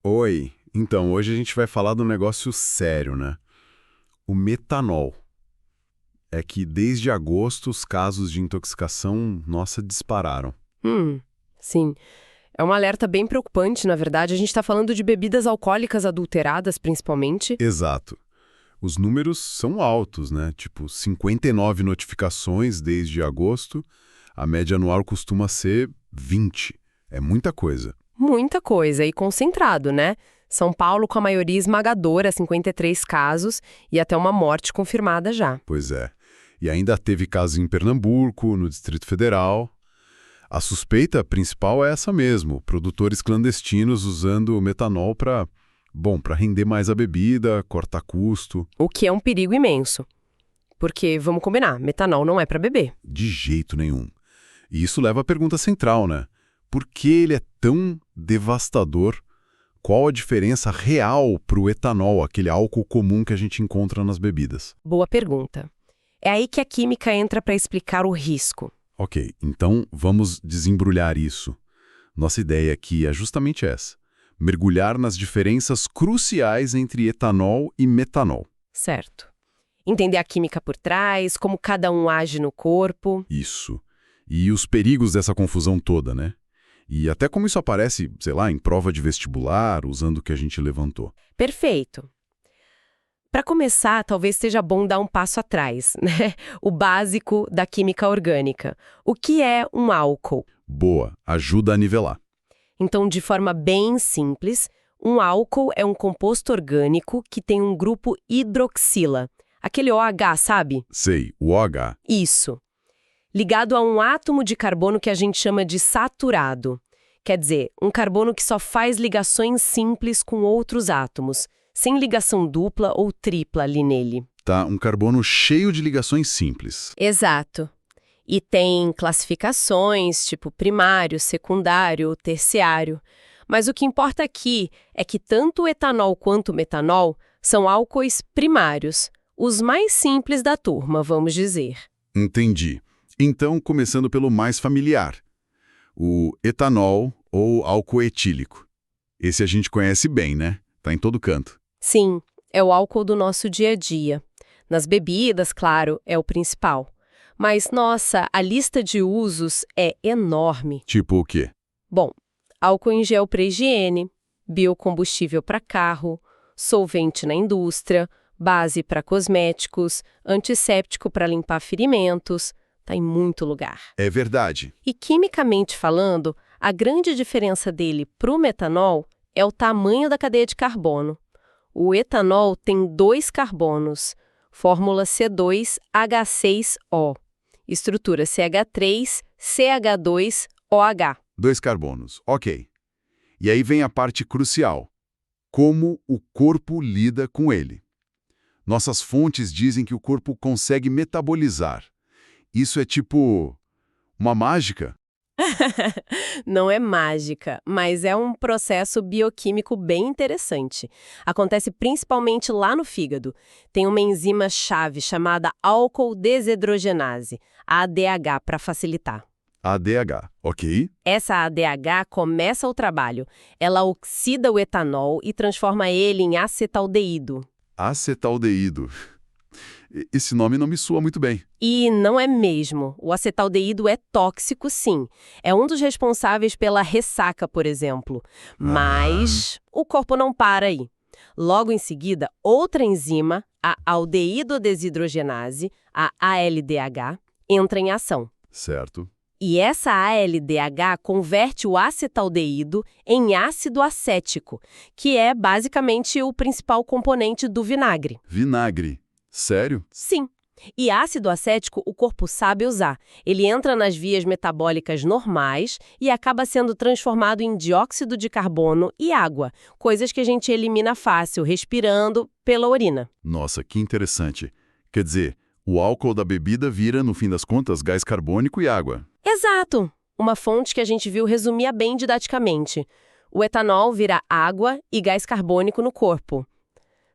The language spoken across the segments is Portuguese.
Oi, então hoje a gente vai falar de um negócio sério, né? O metanol. É que desde agosto os casos de intoxicação, nossa, dispararam. Hum, sim. É um alerta bem preocupante, na verdade. A gente está falando de bebidas alcoólicas adulteradas, principalmente. Exato. Os números são altos, né? Tipo, 59 notificações desde agosto, a média anual costuma ser 20. É muita coisa. Muita coisa e concentrado, né? São Paulo com a maioria esmagadora, 53 casos, e até uma morte confirmada já. Pois é. E ainda teve casos em Pernambuco, no Distrito Federal. A suspeita principal é essa mesmo, produtores clandestinos usando o metanol para render mais a bebida, cortar custo. O que é um perigo imenso. Porque, vamos combinar, metanol não é para beber. De jeito nenhum. E isso leva à pergunta central, né? Por que ele é tão devastador? Qual a diferença real para o etanol, aquele álcool comum que a gente encontra nas bebidas? Boa pergunta. É aí que a química entra para explicar o risco. Ok, então vamos desembrulhar isso. Nossa ideia aqui é justamente essa: mergulhar nas diferenças cruciais entre etanol e metanol. Certo. Entender a química por trás, como cada um age no corpo. Isso. E os perigos dessa confusão toda, né? E até como isso aparece, sei lá, em prova de vestibular, usando o que a gente levantou. Perfeito. Para começar, talvez seja bom dar um passo atrás, né? O básico da química orgânica. O que é um álcool? Boa, ajuda a nivelar. Então, de forma bem simples, um álcool é um composto orgânico que tem um grupo hidroxila. Aquele OH, sabe? Sei, o OH. Isso. Ligado a um átomo de carbono que a gente chama de saturado. Quer dizer, um carbono que só faz ligações simples com outros átomos, sem ligação dupla ou tripla ali nele. Tá, um carbono cheio de ligações simples. Exato. E tem classificações, tipo primário, secundário, terciário. Mas o que importa aqui é que tanto o etanol quanto o metanol são álcoois primários, os mais simples da turma, vamos dizer. Entendi. Então, começando pelo mais familiar, o etanol ou álcool etílico. Esse a gente conhece bem, né? Tá em todo canto. Sim, é o álcool do nosso dia a dia. Nas bebidas, claro, é o principal. Mas, nossa, a lista de usos é enorme. Tipo o quê? Bom, álcool em gel para higiene, biocombustível para carro, solvente na indústria, base para cosméticos, antisséptico para limpar ferimentos, tá em muito lugar. É verdade. E quimicamente falando, a grande diferença dele para o metanol é o tamanho da cadeia de carbono. O etanol tem 2 carbonos, fórmula C2H6O, estrutura CH3CH2OH. 2 carbonos, ok. E aí vem a parte crucial. Como o corpo lida com ele. Nossas fontes dizem que o corpo consegue metabolizar. Isso é tipo uma mágica? Não é mágica, mas é um processo bioquímico bem interessante. Acontece principalmente lá no fígado. Tem uma enzima-chave chamada álcool desidrogenase, ADH, para facilitar. ADH, ok? Essa ADH começa o trabalho. Ela oxida o etanol e transforma ele em acetaldeído. Acetaldeído. Esse nome não me soa muito bem. E não é mesmo. O acetaldeído é tóxico, sim. É um dos responsáveis pela ressaca, por exemplo. Mas o corpo não para aí. Logo em seguida, outra enzima, a aldeído desidrogenase, a ALDH, entra em ação. Certo. E essa ALDH converte o acetaldeído em ácido acético, que é basicamente o principal componente do vinagre. Vinagre. Sério? Sim. E ácido acético o corpo sabe usar. Ele entra nas vias metabólicas normais e acaba sendo transformado em dióxido de carbono e água, coisas que a gente elimina fácil, respirando pela urina. Nossa, que interessante. Quer dizer, o álcool da bebida vira, no fim das contas, gás carbônico e água. Exato! Uma fonte que a gente viu resumia bem didaticamente. O etanol vira água e gás carbônico no corpo.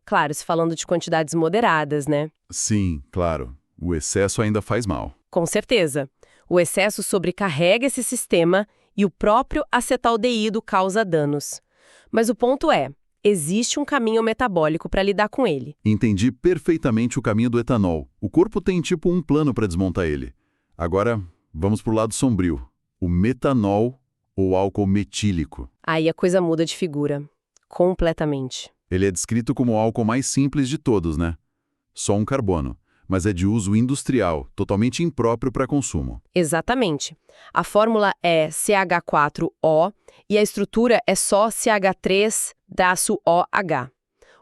Claro, se falando de quantidades moderadas, né? Sim, claro. O excesso ainda faz mal. Com certeza. O excesso sobrecarrega esse sistema e o próprio acetaldeído causa danos. Mas o ponto é, existe um caminho metabólico para lidar com ele. Entendi perfeitamente o caminho do etanol. O corpo tem tipo um plano para desmontar ele. Agora, vamos para o lado sombrio. O metanol ou álcool metílico. Aí a coisa muda de figura. Completamente. Ele é descrito como o álcool mais simples de todos, né? Só um carbono, mas é de uso industrial, totalmente impróprio para consumo. Exatamente. A fórmula é CH4O e a estrutura é só CH3-OH,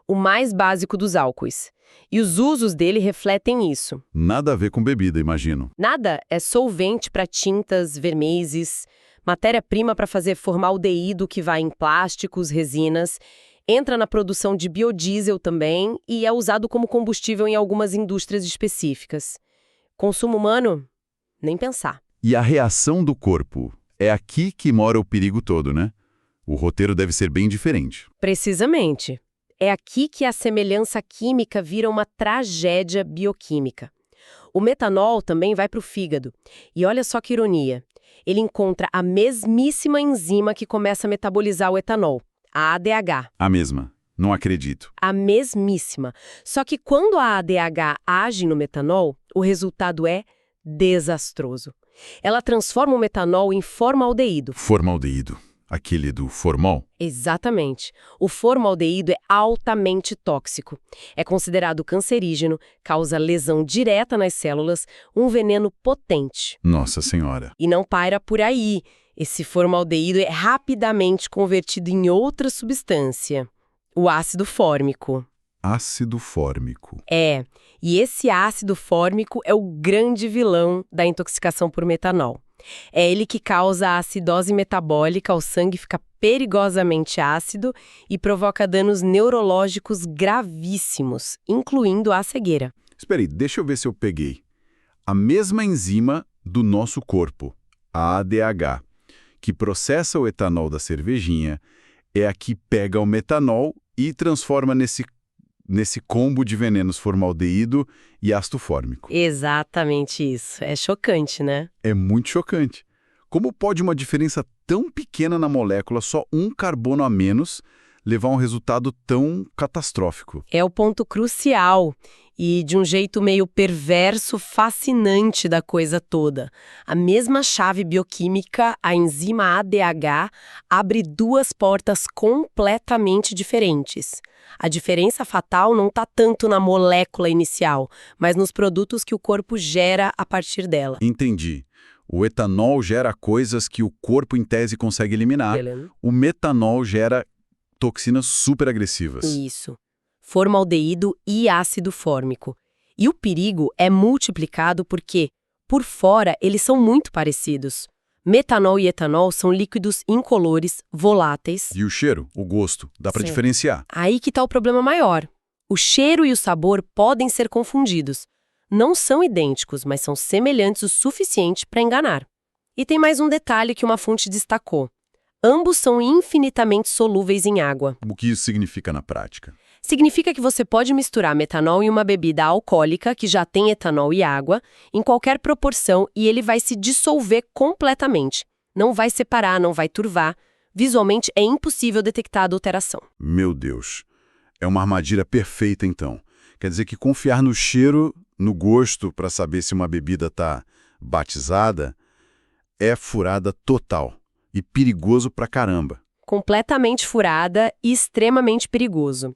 o mais básico dos álcoois. E os usos dele refletem isso. Nada a ver com bebida, imagino. Nada é solvente para tintas, vermezes, matéria-prima para fazer formaldeído que vai em plásticos, resinas, entra na produção de biodiesel também e é usado como combustível em algumas indústrias específicas. Consumo humano? Nem pensar. E a reação do corpo? É aqui que mora o perigo todo, né? O roteiro deve ser bem diferente. Precisamente. É aqui que a semelhança química vira uma tragédia bioquímica. O metanol também vai para o fígado. E olha só que ironia. Ele encontra a mesmíssima enzima que começa a metabolizar o etanol, a ADH. A mesma. Não acredito. A mesmíssima. Só que quando a ADH age no metanol, o resultado é desastroso. Ela transforma o metanol em formaldeído. Formaldeído. Aquele do formol? Exatamente. O formaldeído é altamente tóxico. É considerado cancerígeno, causa lesão direta nas células, um veneno potente. Nossa Senhora. E não paira por aí. Esse formaldeído é rapidamente convertido em outra substância, o ácido fórmico. Ácido fórmico. É, e esse ácido fórmico é o grande vilão da intoxicação por metanol. É ele que causa a acidose metabólica, o sangue fica perigosamente ácido e provoca danos neurológicos gravíssimos, incluindo a cegueira. Espera aí, deixa eu ver se eu peguei. A mesma enzima do nosso corpo, a ADH, que processa o etanol da cervejinha, é a que pega o metanol e transforma nesse combo de venenos formaldeído e ácido fórmico. Exatamente isso. É chocante, né? É muito chocante. Como pode uma diferença tão pequena na molécula, só um carbono a menos, levar a um resultado tão catastrófico? É o ponto crucial e, de um jeito meio perverso, fascinante da coisa toda. A mesma chave bioquímica, a enzima ADH, abre duas portas completamente diferentes. A diferença fatal não está tanto na molécula inicial, mas nos produtos que o corpo gera a partir dela. Entendi. O etanol gera coisas que o corpo, em tese, consegue eliminar. Beleza. O metanol gera toxinas super agressivas. Isso. Formaldeído e ácido fórmico. E o perigo é multiplicado porque, por fora, eles são muito parecidos. Metanol e etanol são líquidos incolores, voláteis. E o cheiro, o gosto, dá para Certo. diferenciar. Aí que está o problema maior. O cheiro e o sabor podem ser confundidos. Não são idênticos, mas são semelhantes o suficiente para enganar. E tem mais um detalhe que uma fonte destacou. Ambos são infinitamente solúveis em água. O que isso significa na prática? Significa que você pode misturar metanol em uma bebida alcoólica que já tem etanol e água, em qualquer proporção, e ele vai se dissolver completamente. Não vai separar, não vai turvar. Visualmente é impossível detectar a adulteração. Meu Deus. É uma armadilha perfeita, então. Quer dizer que confiar no cheiro, no gosto, para saber se uma bebida está batizada, é furada total. E perigoso pra caramba. Completamente furada e extremamente perigoso.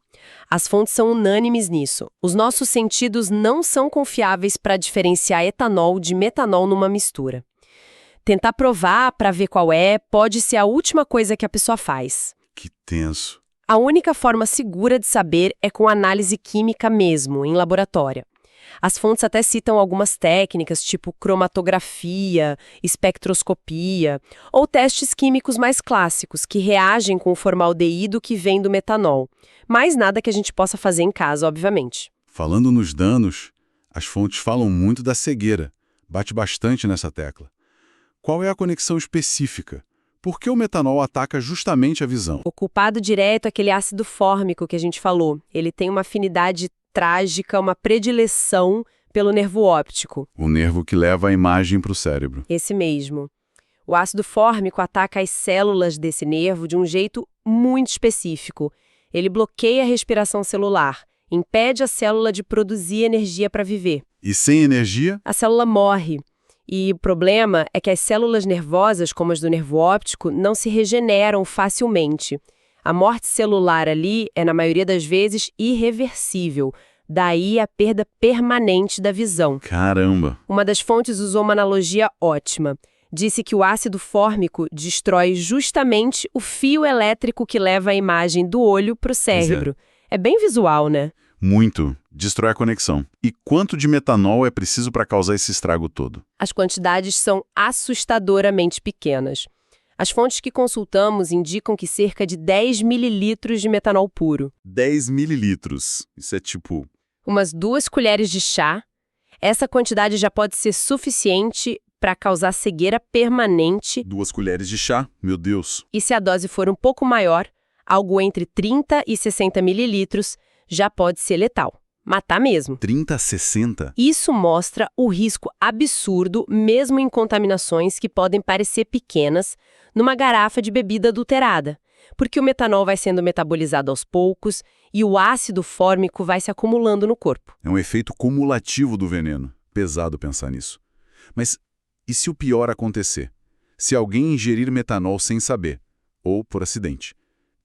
As fontes são unânimes nisso. Os nossos sentidos não são confiáveis para diferenciar etanol de metanol numa mistura. Tentar provar para ver qual é pode ser a última coisa que a pessoa faz. Que tenso. A única forma segura de saber é com análise química mesmo, em laboratório. As fontes até citam algumas técnicas, tipo cromatografia, espectroscopia, ou testes químicos mais clássicos, que reagem com o formaldeído que vem do metanol. Mas nada que a gente possa fazer em casa, obviamente. Falando nos danos, as fontes falam muito da cegueira. Bate bastante nessa tecla. Qual é a conexão específica? Por que o metanol ataca justamente a visão? O culpado direto é aquele ácido fórmico que a gente falou. Ele tem uma afinidade trágica, uma predileção pelo nervo óptico. O nervo que leva a imagem para o cérebro. Esse mesmo. O ácido fórmico ataca as células desse nervo de um jeito muito específico. Ele bloqueia a respiração celular, impede a célula de produzir energia para viver. E sem energia? A célula morre. E o problema é que as células nervosas, como as do nervo óptico, não se regeneram facilmente. A morte celular ali é, na maioria das vezes, irreversível. Daí a perda permanente da visão. Caramba! Uma das fontes usou uma analogia ótima. Disse que o ácido fórmico destrói justamente o fio elétrico que leva a imagem do olho para o cérebro. É bem visual, né? Muito. Destrói a conexão. E quanto de metanol é preciso para causar esse estrago todo? As quantidades são assustadoramente pequenas. As fontes que consultamos indicam que cerca de 10 mililitros de metanol puro. 10 mililitros. Isso é tipo... Umas 2 colheres de chá. Essa quantidade já pode ser suficiente para causar cegueira permanente. 2 colheres de chá? Meu Deus. E se a dose for um pouco maior, algo entre 30 e 60 mililitros, já pode ser letal. Matar mesmo. 30 a 60? Isso mostra o risco absurdo, mesmo em contaminações que podem parecer pequenas, numa garrafa de bebida adulterada. Porque o metanol vai sendo metabolizado aos poucos e o ácido fórmico vai se acumulando no corpo. É um efeito cumulativo do veneno. Pesado pensar nisso. Mas e se o pior acontecer? Se alguém ingerir metanol sem saber, ou por acidente,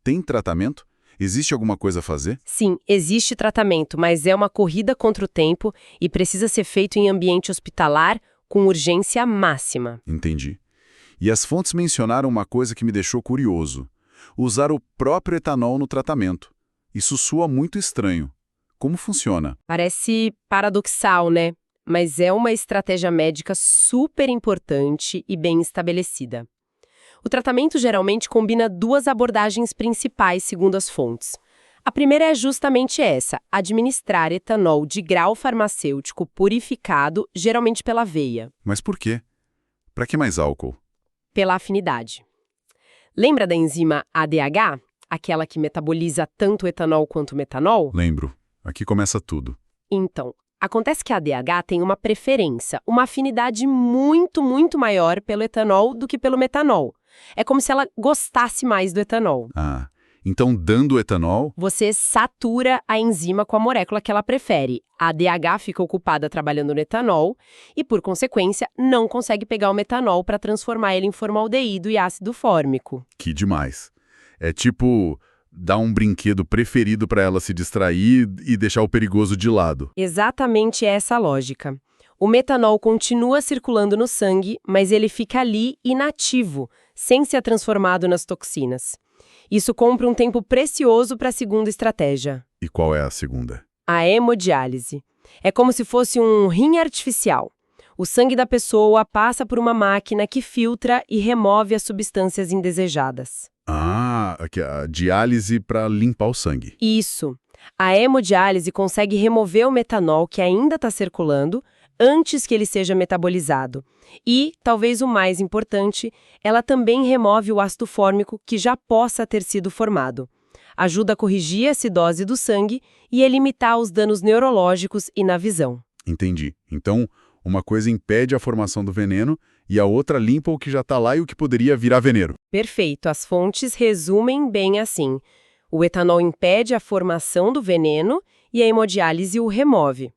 tem tratamento? Existe alguma coisa a fazer? Sim, existe tratamento, mas é uma corrida contra o tempo e precisa ser feito em ambiente hospitalar com urgência máxima. Entendi. E as fontes mencionaram uma coisa que me deixou curioso. Usar o próprio etanol no tratamento. Isso soa muito estranho. Como funciona? Parece paradoxal, né? Mas é uma estratégia médica super importante e bem estabelecida. O tratamento geralmente combina 2 abordagens principais, segundo as fontes. A primeira é justamente essa, administrar etanol de grau farmacêutico purificado, geralmente pela veia. Mas por quê? Para que mais álcool? Pela afinidade. Lembra da enzima ADH? Aquela que metaboliza tanto o etanol quanto o metanol? Lembro. Aqui começa tudo. Então, acontece que a ADH tem uma preferência, uma afinidade muito, muito maior pelo etanol do que pelo metanol. É como se ela gostasse mais do etanol. Ah, então dando o etanol... Você satura a enzima com a molécula que ela prefere. A ADH fica ocupada trabalhando no etanol e, por consequência, não consegue pegar o metanol para transformar ele em formaldeído e ácido fórmico. Que demais. É tipo dar um brinquedo preferido para ela se distrair e deixar o perigoso de lado. Exatamente essa a lógica. O metanol continua circulando no sangue, mas ele fica ali inativo, sem ser transformado nas toxinas. Isso compra um tempo precioso para a segunda estratégia. E qual é a segunda? A hemodiálise. É como se fosse um rim artificial. O sangue da pessoa passa por uma máquina que filtra e remove as substâncias indesejadas. Ah, aqui, a diálise para limpar o sangue. Isso. A hemodiálise consegue remover o metanol que ainda está circulando antes que ele seja metabolizado. E, talvez o mais importante, ela também remove o ácido fórmico que já possa ter sido formado. Ajuda a corrigir a acidose do sangue e a limitar os danos neurológicos e na visão. Entendi. Então, uma coisa impede a formação do veneno e a outra limpa o que já está lá e o que poderia virar veneno. Perfeito. As fontes resumem bem assim. O etanol impede a formação do veneno e a hemodiálise o remove.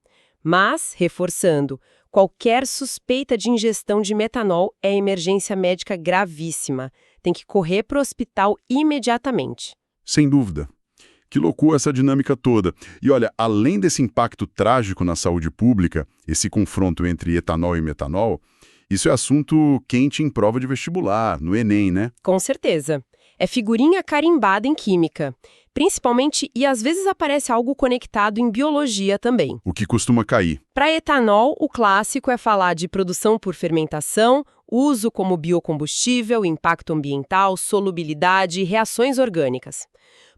Mas, reforçando, qualquer suspeita de ingestão de metanol é emergência médica gravíssima. Tem que correr para o hospital imediatamente. Sem dúvida. Que loucura essa dinâmica toda. E olha, além desse impacto trágico na saúde pública, esse confronto entre etanol e metanol, isso é assunto quente em prova de vestibular, no Enem, né? Com certeza. É figurinha carimbada em química. Principalmente, e às vezes aparece algo conectado em biologia também. O que costuma cair. Para etanol, o clássico é falar de produção por fermentação, uso como biocombustível, impacto ambiental, solubilidade e reações orgânicas.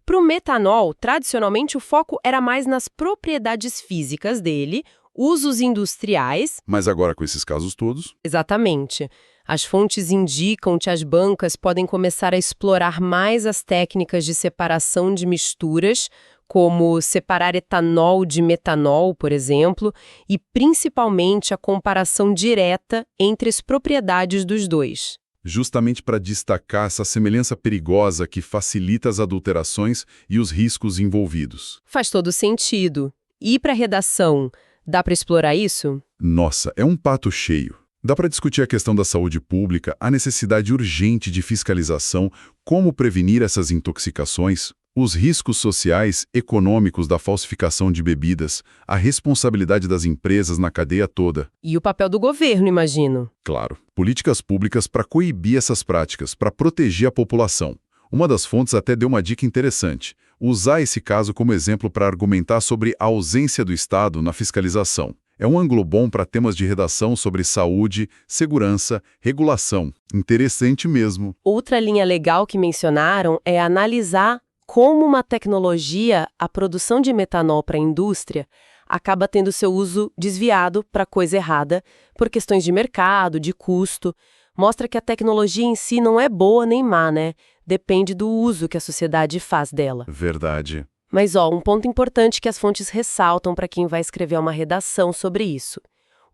Para o metanol, tradicionalmente o foco era mais nas propriedades físicas dele, usos industriais... Mas agora com esses casos todos... Exatamente. As fontes indicam que as bancas podem começar a explorar mais as técnicas de separação de misturas, como separar etanol de metanol, por exemplo, e principalmente a comparação direta entre as propriedades dos dois. justamente para destacar essa semelhança perigosa que facilita as adulterações e os riscos envolvidos. Faz todo sentido. E para redação, dá para explorar isso? Nossa, é um prato cheio. Dá para discutir a questão da saúde pública, a necessidade urgente de fiscalização, como prevenir essas intoxicações, os riscos sociais, econômicos da falsificação de bebidas, a responsabilidade das empresas na cadeia toda. E o papel do governo, imagino. Claro, políticas públicas para coibir essas práticas, para proteger a população. Uma das fontes até deu uma dica interessante: usar esse caso como exemplo para argumentar sobre a ausência do Estado na fiscalização. É um ângulo bom para temas de redação sobre saúde, segurança, regulação. Interessante mesmo. Outra linha legal que mencionaram é analisar como uma tecnologia, a produção de metanol para a indústria, acaba tendo seu uso desviado para coisa errada por questões de mercado, de custo. Mostra que a tecnologia em si não é boa nem má, né? Depende do uso que a sociedade faz dela. Verdade. Mas, um ponto importante que as fontes ressaltam para quem vai escrever uma redação sobre isso.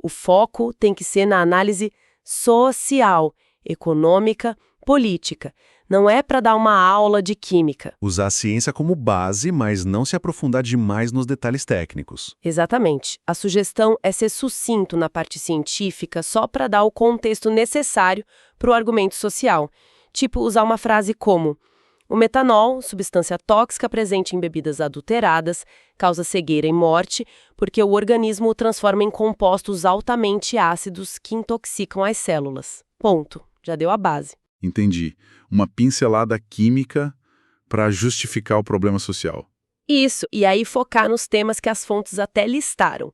O foco tem que ser na análise social, econômica, política. Não é para dar uma aula de química. Usar a ciência como base, mas não se aprofundar demais nos detalhes técnicos. Exatamente. A sugestão é ser sucinto na parte científica só para dar o contexto necessário para o argumento social. Tipo, usar uma frase como: o metanol, substância tóxica presente em bebidas adulteradas, causa cegueira e morte porque o organismo o transforma em compostos altamente ácidos que intoxicam as células. Ponto. Já deu a base. Entendi. Uma pincelada química para justificar o problema social. Isso, e aí focar nos temas que as fontes até listaram.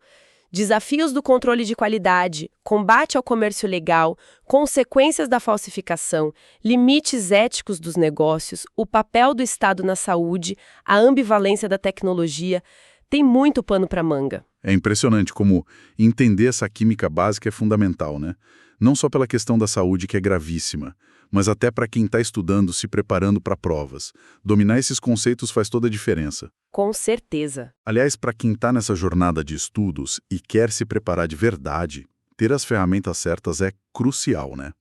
Desafios do controle de qualidade, combate ao comércio ilegal, consequências da falsificação, limites éticos dos negócios, o papel do Estado na saúde, a ambivalência da tecnologia. Tem muito pano para manga. É impressionante como entender essa química básica é fundamental, né? Não só pela questão da saúde, que é gravíssima, mas até para quem está estudando, se preparando para provas. Dominar esses conceitos faz toda a diferença. Com certeza. Aliás, para quem está nessa jornada de estudos e quer se preparar de verdade, ter as ferramentas certas é crucial, né?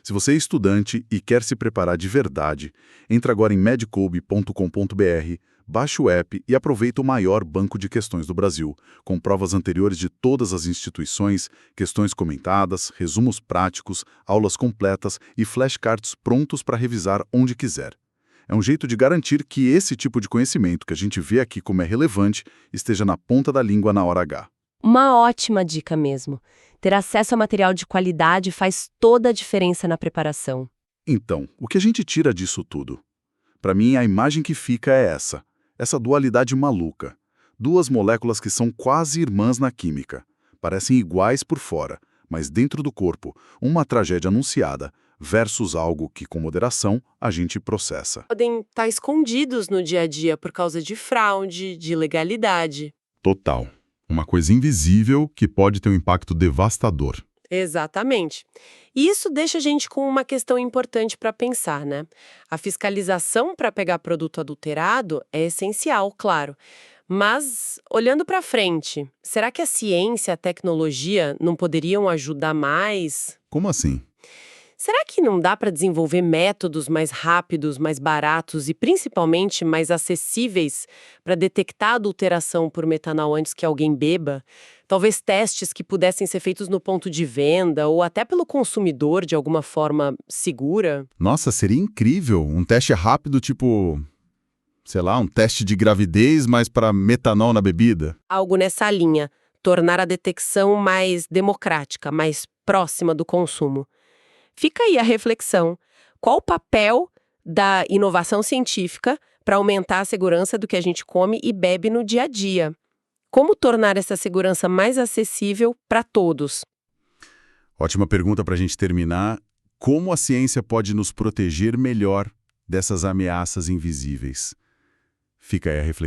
Se você é estudante e quer se preparar de verdade, entra agora em medcoub.com.br, baixe o app e aproveita o maior banco de questões do Brasil, com provas anteriores de todas as instituições, questões comentadas, resumos práticos, aulas completas e flashcards prontos para revisar onde quiser. É um jeito de garantir que esse tipo de conhecimento que a gente vê aqui como é relevante esteja na ponta da língua na hora H. Uma ótima dica mesmo. Ter acesso a material de qualidade faz toda a diferença na preparação. Então, o que a gente tira disso tudo? Para mim, a imagem que fica é essa dualidade maluca. Duas moléculas que são quase irmãs na química. Parecem iguais por fora, mas dentro do corpo, uma tragédia anunciada versus algo que, com moderação, a gente processa. Podem estar escondidos no dia a dia por causa de fraude, de ilegalidade. Total. Uma coisa invisível que pode ter um impacto devastador. Exatamente. E isso deixa a gente com uma questão importante para pensar, né? A fiscalização para pegar produto adulterado é essencial, claro. Mas, olhando para frente, será que a ciência, a tecnologia não poderiam ajudar mais? Como assim? Será que não dá para desenvolver métodos mais rápidos, mais baratos e principalmente mais acessíveis para detectar a adulteração por metanol antes que alguém beba? Talvez testes que pudessem ser feitos no ponto de venda ou até pelo consumidor de alguma forma segura? Nossa, seria incrível. Um teste rápido, tipo, sei lá, um teste de gravidez, mas para metanol na bebida. Algo nessa linha. Tornar a detecção mais democrática, mais próxima do consumo. Fica aí a reflexão. Qual o papel da inovação científica para aumentar a segurança do que a gente come e bebe no dia a dia? Como tornar essa segurança mais acessível para todos? Ótima pergunta para a gente terminar. Como a ciência pode nos proteger melhor dessas ameaças invisíveis? Fica aí a reflexão.